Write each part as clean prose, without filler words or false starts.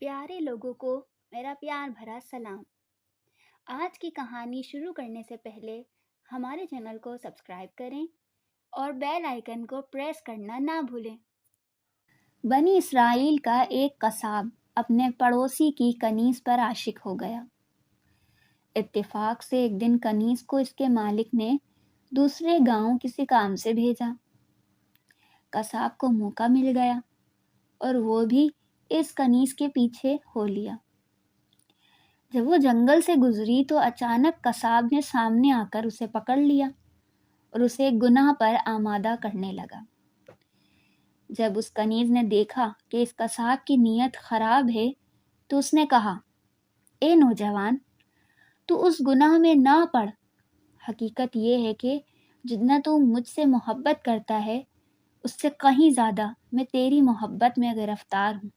प्यारे लोगों को मेरा प्यार भरा सलाम। आज की कहानी शुरू करने से पहले हमारे चैनल को सब्सक्राइब करें और बेल आइकन को प्रेस करना ना भूलें। बनी इसराइल का एक कसाब अपने पड़ोसी की कनीज पर आशिक हो गया। इत्तेफाक से एक दिन कनीज को इसके मालिक ने दूसरे गांव किसी काम से भेजा। कसाब को मौका मिल गया और वो भी इस कनीज के पीछे हो लिया। जब वो जंगल से गुजरी तो अचानक कसाब ने सामने आकर उसे पकड़ लिया और उसे गुनाह पर आमादा करने लगा। जब उस कनीज ने देखा कि इस कसाब की नीयत खराब है तो उसने कहा, ए नौजवान, तू उस गुनाह में ना पड़। हकीकत ये है कि जितना तू मुझसे मोहब्बत करता है उससे कहीं ज़्यादा मैं तेरी मोहब्बत में गिरफ्तार हूँ,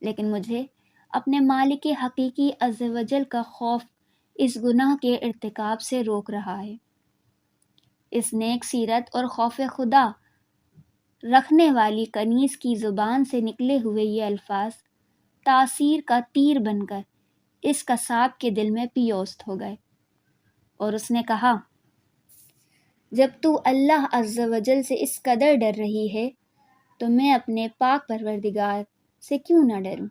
लेकिन मुझे अपने मालिक हकीकी अज़्ज़ व जल का खौफ इस गुनाह के इर्तिकाब से रोक रहा है। इस नेक सीरत और खौफ खुदा रखने वाली कनीज की ज़ुबान से निकले हुए ये अल्फाज तासीर का तीर बनकर इस कसाब के दिल में पियोस्त हो गए और उसने कहा, जब तू अल्लाह अज़्ज़ व जल से इस कदर डर रही है तो मैं अपने पाक परवरदिगार से क्यों न डरूं।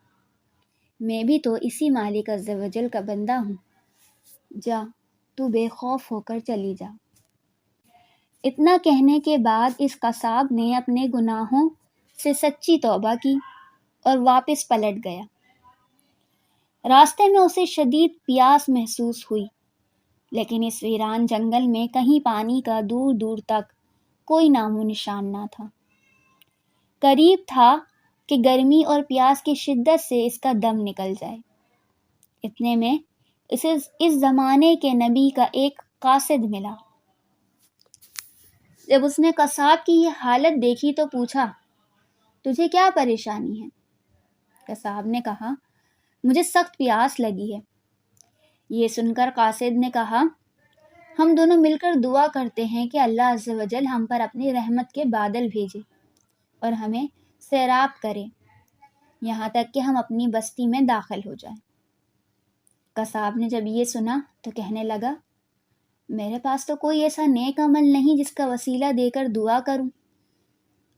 मैं भी तो इसी मालिक अज़्ज़ व जल का बंदा हूँ। जा, तू बेखौफ होकर चली जा। इतना कहने के बाद इस कसाब ने अपने गुनाहों से सच्ची तौबा की और वापस पलट गया। रास्ते में उसे शदीद प्यास महसूस हुई, लेकिन इस वीरान जंगल में कहीं पानी का दूर दूर तक कोई नामो निशान ना था। करीब था कि गर्मी और प्यास की शिद्दत से इसका दम निकल जाए। इतने में इसे इस ज़माने के नबी का एक कासिद मिला। जब उसने कसाब की ये हालत देखी तो पूछा, तुझे क्या परेशानी है? कसाब ने कहा, मुझे सख्त प्यास लगी है। ये सुनकर कासिद ने कहा, हम दोनों मिलकर दुआ करते हैं कि अल्लाह अज़्ज़ व जल हम पर अपनी रहमत के बादल भेजे और हमें सैराब करे, यहाँ तक कि हम अपनी बस्ती में दाखिल हो जाएं। कसाब ने जब ये सुना तो कहने लगा, मेरे पास तो कोई ऐसा नेक अमल नहीं जिसका वसीला देकर दुआ करूं।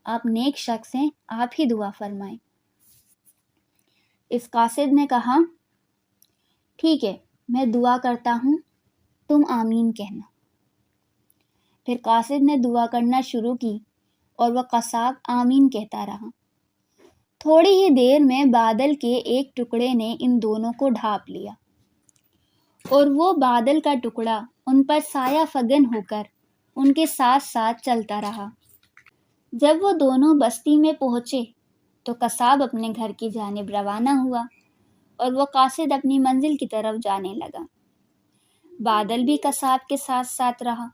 आप नेक शख्स हैं, आप ही दुआ फरमाएं। इस कासिद ने कहा, ठीक है, मैं दुआ करता हूं, तुम आमीन कहना। फिर कासिद ने दुआ करना शुरू की और वह कसाब आमीन कहता रहा। थोड़ी ही देर में बादल के एक टुकड़े ने इन दोनों को ढांप लिया और वो बादल का टुकड़ा उन पर साया फगन होकर उनके साथ साथ चलता रहा। जब वो दोनों बस्ती में पहुंचे तो कसाब अपने घर की जानिब रवाना हुआ और वो कासिद अपनी मंजिल की तरफ जाने लगा। बादल भी कसाब के साथ साथ रहा।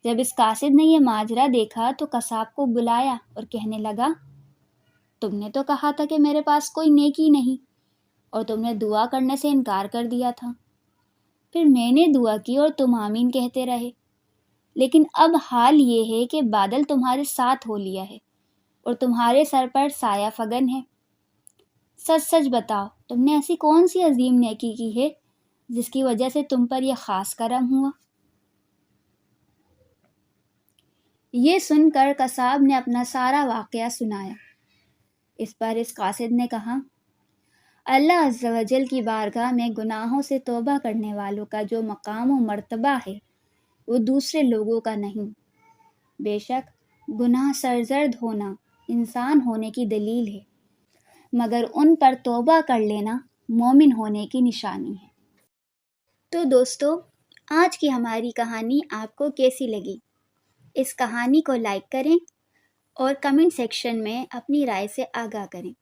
जब इस कासिद ने यह माजरा देखा तो कसाब को बुलाया और कहने लगा, तुमने तो कहा था कि मेरे पास कोई नेकी नहीं और तुमने दुआ करने से इनकार कर दिया था। फिर मैंने दुआ की और तुम आमीन कहते रहे, लेकिन अब हाल ये है कि बादल तुम्हारे साथ हो लिया है और तुम्हारे सर पर साया फगन है। सच सच बताओ, तुमने ऐसी कौन सी अजीम नेकी की है जिसकी वजह से तुम पर यह खास करम हुआ? ये सुनकर कसाब ने अपना सारा वाक़या सुनाया। इस पर इस कासिद ने कहा, अल्लाह अज़्ज़ व जल की बारगाह में गुनाहों से तौबा करने वालों का जो मकाम व मर्तबा है वो दूसरे लोगों का नहीं। बेशक गुनाह सरजर्द होना इंसान होने की दलील है, मगर उन पर तौबा कर लेना मोमिन होने की निशानी है। तो दोस्तों, आज की हमारी कहानी आपको कैसी लगी? इस कहानी को लाइक करें और कमेंट सेक्शन में अपनी राय से आगाह करें।